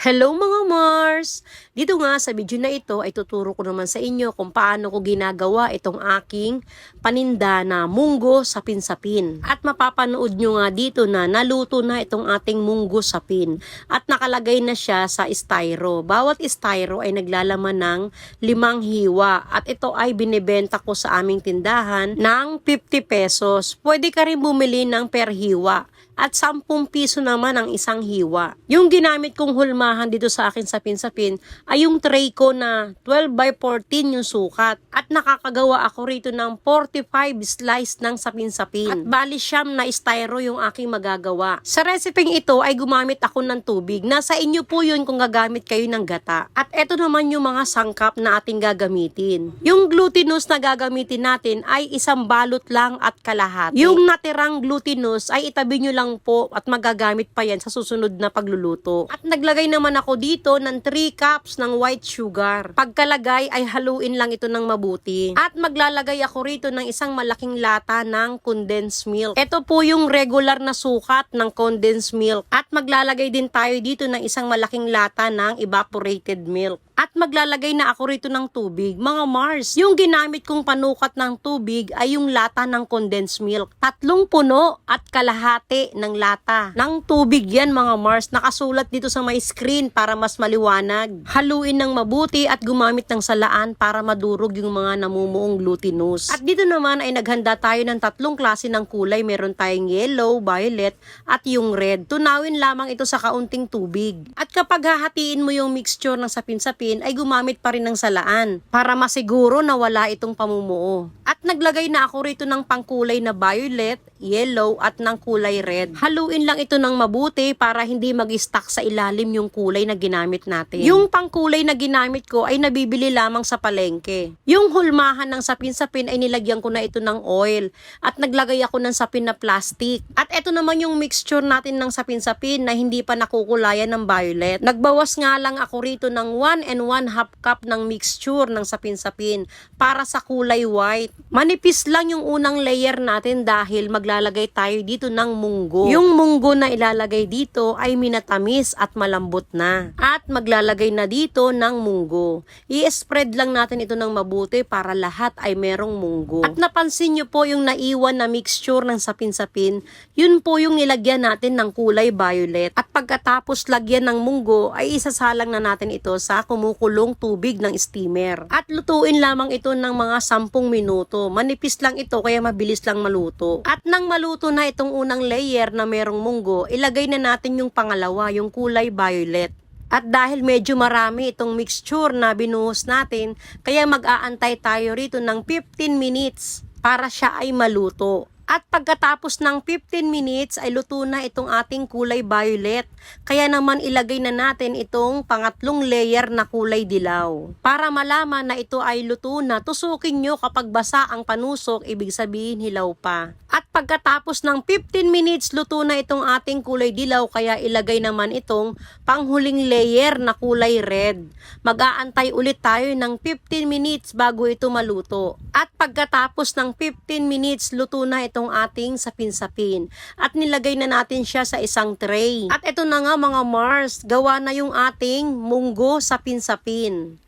Hello mga Mars! Dito nga sa video na ito ay tuturo ko naman sa inyo kung paano ko ginagawa itong aking paninda na munggo sapin-sapin. At mapapanood nyo nga dito na naluto na itong ating munggo sapin. At nakalagay na siya sa styro. Bawat styro ay naglalaman ng 5 hiwa. At ito ay binibenta ko sa aming tindahan ng 50 pesos. Pwede ka rin bumili ng per hiwa. At 10 piso naman ang isang hiwa. Yung ginamit kong hulmahan dito sa akin sapin-sapin ay yung tray ko na 12 by 14 yung sukat. At nakakagawa ako rito ng 45 slice ng sapin-sapin. At bali siyam na styro yung aking magagawa. Sa resepeng ito ay gumamit ako ng tubig. Nasa inyo po yun kung gagamit kayo ng gata. At eto naman yung mga sangkap na ating gagamitin. Yung glutinous na gagamitin natin ay isang balot lang at kalahati. Yung natirang glutinous ay itabi nyo lang po at magagamit pa yan sa susunod na pagluluto. At naglagay naman ako dito ng 3 cups ng white sugar. Pagkalagay ay haluin lang ito ng mabuti. At maglalagay ako rito ng isang malaking lata ng condensed milk. Ito po yung regular na sukat ng condensed milk. At maglalagay din tayo dito ng isang malaking lata ng evaporated milk. At maglalagay na ako rito ng tubig. Mga Mars, yung ginamit kong panukat ng tubig ay yung lata ng condensed milk. 3 puno at kalahati ng lata ng tubig yan mga Mars. Nakasulat dito sa may screen para mas maliwanag. Haluin ng mabuti at gumamit ng salaan para madurog yung mga namumuong glutinous. At dito naman ay naghanda tayo ng 3 klase ng kulay. Meron tayong yellow, violet at yung red. Tunawin lamang ito sa kaunting tubig. At kapag hahatiin mo yung mixture ng sapin-sapin ay gumamit pa rin ng salaan para masiguro na wala itong pamumuo. At naglagay na ako rito ng pangkulay na violet, yellow at ng kulay red. Haluin lang ito ng mabuti para hindi mag-stuck sa ilalim yung kulay na ginamit natin. Yung pangkulay na ginamit ko ay nabibili lamang sa palengke. Yung hulmahan ng sapin-sapin ay nilagyan ko na ito ng oil at naglagay ako ng sapin na plastic. At ito naman yung mixture natin ng sapin-sapin na hindi pa nakukulayan ng violet. Nagbawas nga lang ako rito ng 1 1/2 cup ng mixture ng sapin-sapin para sa kulay white. Manipis lang yung unang layer natin dahil maglalagay tayo dito ng munggo. Yung munggo na ilalagay dito ay minatamis at malambot na. At maglalagay na dito ng munggo. I-spread lang natin ito ng mabuti para lahat ay merong munggo. At napansin nyo po yung naiwan na mixture ng sapin-sapin, yun po yung nilagyan natin ng kulay violet. At pagkatapos lagyan ng munggo ay isasalang na natin ito sa kumukulong tubig ng steamer. At lutuin lamang ito ng mga 10 minuto. Manipis lang ito kaya mabilis lang maluto. At nang maluto na itong unang layer na merong munggo, ilagay na natin yung pangalawa, yung kulay violet. At dahil medyo marami itong mixture na binuhos natin, kaya mag-aantay tayo rito ng 15 minutes para siya ay maluto. At pagkatapos ng 15 minutes ay luto na itong ating kulay violet. Kaya naman ilagay na natin itong pangatlong layer na kulay dilaw. Para malaman na ito ay luto na, tusukin nyo kapag basa ang panusok, ibig sabihin hilaw pa. At pagkatapos ng 15 minutes, luto na itong ating kulay dilaw, kaya ilagay naman itong panghuling layer na kulay red. Mag-aantay ulit tayo ng 15 minutes bago ito maluto. At pagkatapos ng 15 minutes, luto na itong ating sapin-sapin. At nilagay na natin siya sa isang tray. At ito na nga mga Mars, gawa na yung ating munggo sapin-sapin.